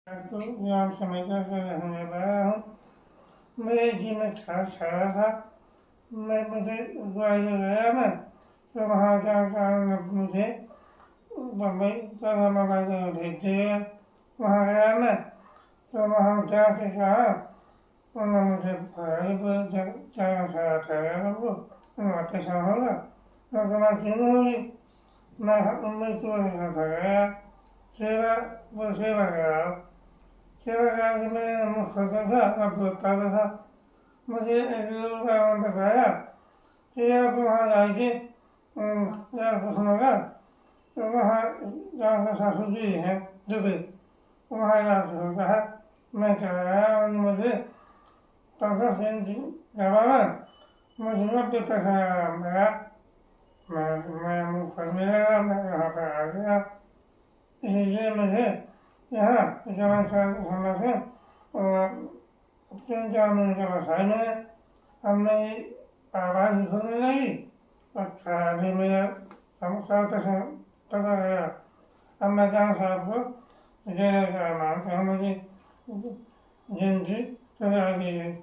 आपको ग्राम समझदार का रहने वाला हूँ। मेरे जी में खास खा रहा था। मुझे ग्वालियर गया मैं, तो वहाँ जाकर मुझे बम्बई का मोबाइल भेज दिया। वहाँ गया मैं, तो वहाँ जाके कहा, उन्होंने मुझे पढ़ाई पर चार साल ठहरा हमको वापस होगा, तो मैं क्यों होगी। मैं उम्मीद को गया सेवा, वो सेवा करा। सेवा करा कि मैं मुक्त होता था, अब पाता था। मुझे एक लोग बताया कि आप वहाँ जाइए, क्या कुछ होगा, तो वहाँ जहाँ का सासू जी है दुबई, वहाँ इलाज होता है। मैं चला गया, मुझे 15 दिन दबाना, मुझे 90 पैसा मिला। मैं मुफ्त में लगा, मैं यहाँ पर आ गया। इसलिए मुझे यहाँ जवान समय से और 3-4 महीने का बसाई में अब मेरी आवाज़ भी सुनने लगी और खाया भी मेरा समस्या पता गया। अब मैं जान साहब को जेल का मांगता हूँ, मुझे जिंदगी सुधार दी गई।